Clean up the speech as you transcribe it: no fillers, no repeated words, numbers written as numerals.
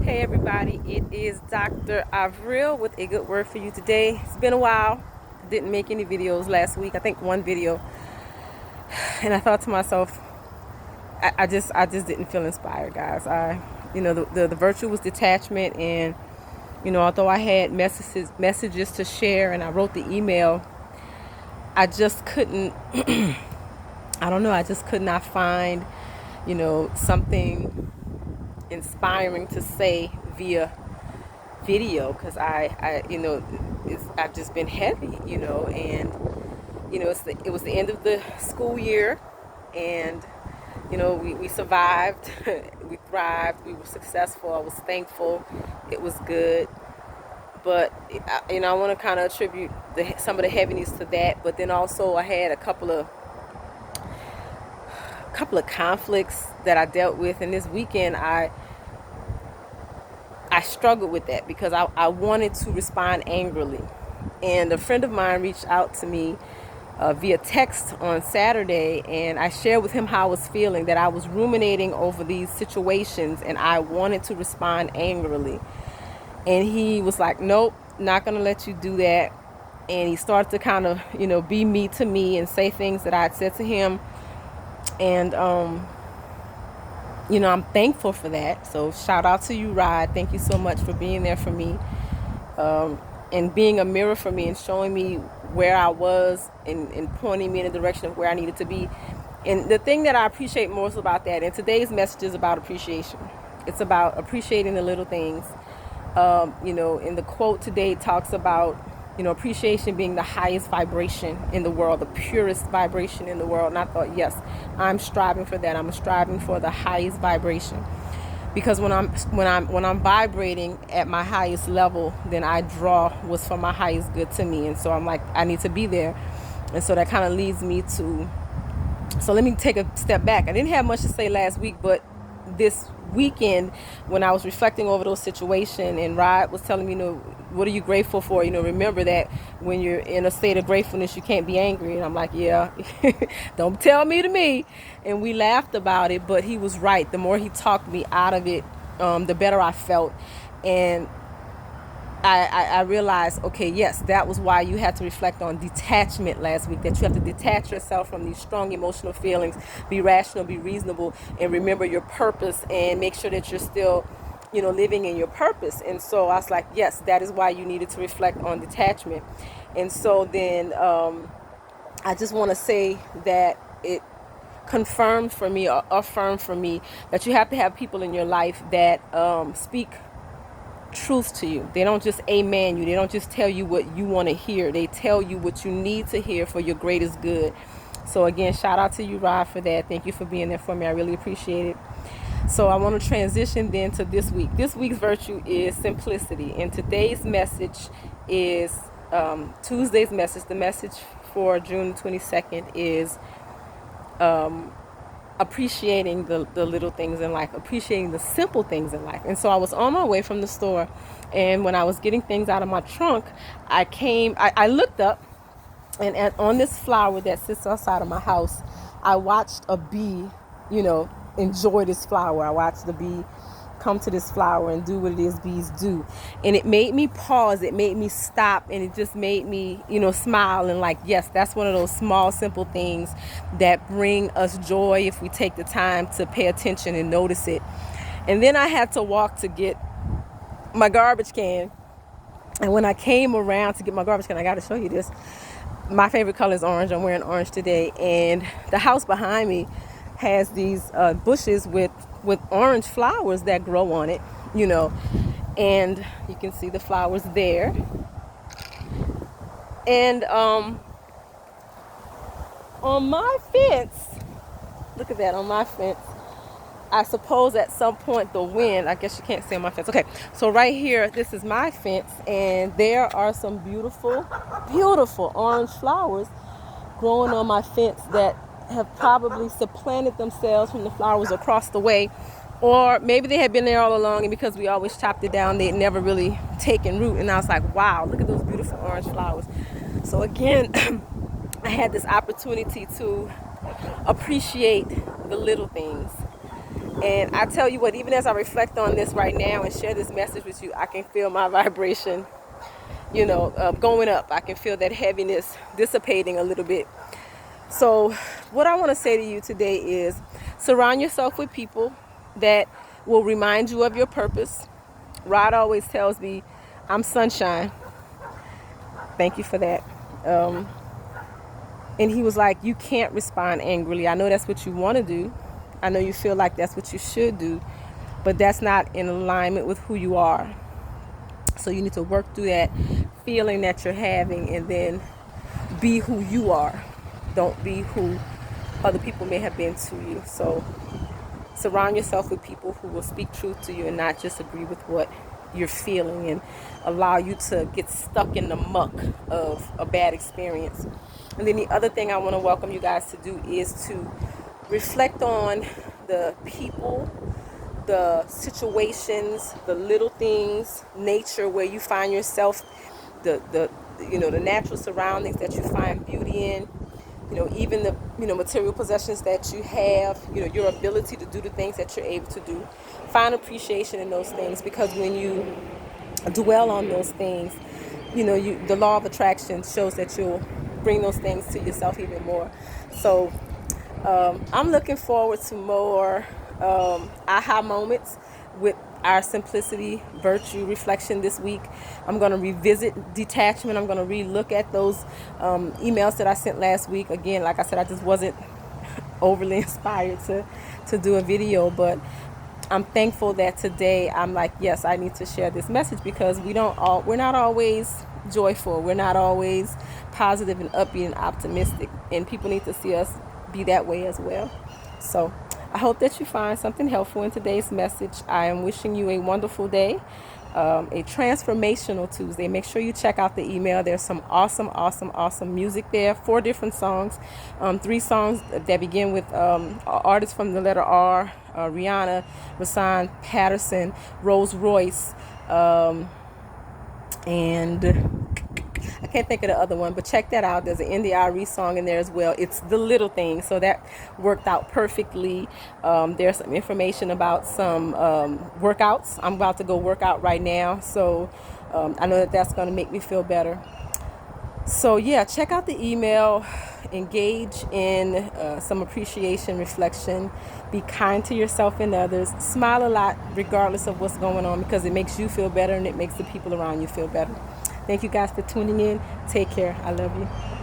Hey everybody, it is Dr. Avril with a good word for you today. It's been a while. I didn't make any videos last week. I think one video. And I thought to myself, I just didn't feel inspired, guys. The virtue was detachment, and although I had messages to share and I wrote the email, I just couldn't I don't know, I just could not find, something inspiring to say via video, because I've just been heavy, and it was the end of the school year, and we survived. We thrived, we were successful, I was thankful, it was good. But I want to kind of attribute some of the heaviness to that. But then also I had a couple of conflicts that I dealt with, and this weekend I struggled with that because I wanted to respond angrily. And a friend of mine reached out to me via text on Saturday, and I shared with him how I was feeling, that I was ruminating over these situations and I wanted to respond angrily. And he was like, nope, not going to let you do that. And he started to kind of, be me to me and say things that I had said to him. And, I'm thankful for that. So shout out to you, Rod. Thank you so much for being there for me, and being a mirror for me and showing me where I was and pointing me in the direction of where I needed to be. And the thing that I appreciate most about that, and today's message is about appreciation. It's about appreciating the little things. In the quote today, it talks about, appreciation being the highest vibration in the world, the purest vibration in the world. And I thought, yes, I'm striving for that. I'm striving for the highest vibration, because when I'm vibrating at my highest level, then I draw what's for my highest good to me. And so I'm like, I need to be there. And so that kind of leads me to, so let me take a step back. I didn't have much to say last week, but this weekend, when I was reflecting over those situations, and Rod was telling me, what are you grateful for? Remember that when you're in a state of gratefulness, you can't be angry. And I'm like, yeah, don't tell me to me. And we laughed about it, but he was right. The more he talked me out of it, the better I felt. And I realized, okay, yes, that was why you had to reflect on detachment last week, that you have to detach yourself from these strong emotional feelings, be rational, be reasonable, and remember your purpose, and make sure that you're still, living in your purpose. And so I was like, yes, that is why you needed to reflect on detachment. And so then I just want to say that it confirmed for me, or affirmed for me, that you have to have people in your life that speak truth to you. They don't just amen you. They don't just tell you what you want to hear. They tell you what you need to hear for your greatest good. So again, shout out to you, Rod, for that. Thank you for being there for me. I really appreciate it. So I want to transition then to this week. This week's virtue is simplicity. And today's message is Tuesday's message. The message for June 22nd is appreciating the little things in life, appreciating the simple things in life. And so I was on my way from the store, and when I was getting things out of my trunk, I looked up, and on this flower that sits outside of my house, I watched a bee, enjoy this flower. I watched the bee come to this flower and do what it is bees do. And it made me pause, it made me stop, and it just made me, smile, and like, yes, that's one of those small, simple things that bring us joy if we take the time to pay attention and notice it. And then I had to walk to get my garbage can. And when I came around to get my garbage can, I got to show you this. My favorite color is orange. I'm wearing orange today. And the house behind me has these bushes with orange flowers that grow on it, and you can see the flowers there. And on my fence, look at that, on my fence, I suppose at some point the wind, I guess you can't see on my fence. Okay, so right here, this is my fence, and there are some beautiful, beautiful orange flowers growing on my fence that have probably supplanted themselves from the flowers across the way, or maybe they had been there all along, and because we always chopped it down, they'd never really taken root. And I was like, wow, look at those beautiful orange flowers. So again, I had this opportunity to appreciate the little things. And I tell you what, even as I reflect on this right now and share this message with you, I can feel my vibration, going up. I can feel that heaviness dissipating a little bit. So what I want to say to you today is surround yourself with people that will remind you of your purpose. Rod always tells me, I'm sunshine. Thank you for that. And he was like, you can't respond angrily. I know that's what you want to do. I know you feel like that's what you should do, but that's not in alignment with who you are. So you need to work through that feeling that you're having and then be who you are. Don't be who other people may have been to you. So surround yourself with people who will speak truth to you and not just agree with what you're feeling and allow you to get stuck in the muck of a bad experience. And then the other thing I want to welcome you guys to do is to reflect on the people, the situations, the little things, nature where you find yourself, the natural surroundings that you find beauty in, even the material possessions that you have, your ability to do the things that you're able to do. Find appreciation in those things, because when you dwell on those things, the law of attraction shows that you'll bring those things to yourself even more. So I'm looking forward to more aha moments with our simplicity virtue reflection this week. I'm going to revisit detachment. I'm going to re-look at those emails that I sent last week. Again, like I said, I just wasn't overly inspired to do a video, but I'm thankful that today I'm like, yes, I need to share this message, because we're not always joyful. We're not always positive and upbeat and optimistic, and people need to see us be that way as well. So I hope that you find something helpful in today's message. I am wishing you a wonderful day, a transformational Tuesday. Make sure you check out the email. There's some awesome music there. 4 different songs, 3 songs that begin with artists from the letter R: Rihanna, Rasan Patterson, Rose Royce, and I can't think of the other one, but check that out. There's an NDRE song in there as well. It's The Little Things, so that worked out perfectly. There's some information about some workouts. I'm about to go work out right now, so I know that that's going to make me feel better. So yeah, check out the email, engage in some appreciation, reflection, be kind to yourself and others, smile a lot regardless of what's going on, because it makes you feel better and it makes the people around you feel better. Thank you guys for tuning in. Take care. I love you.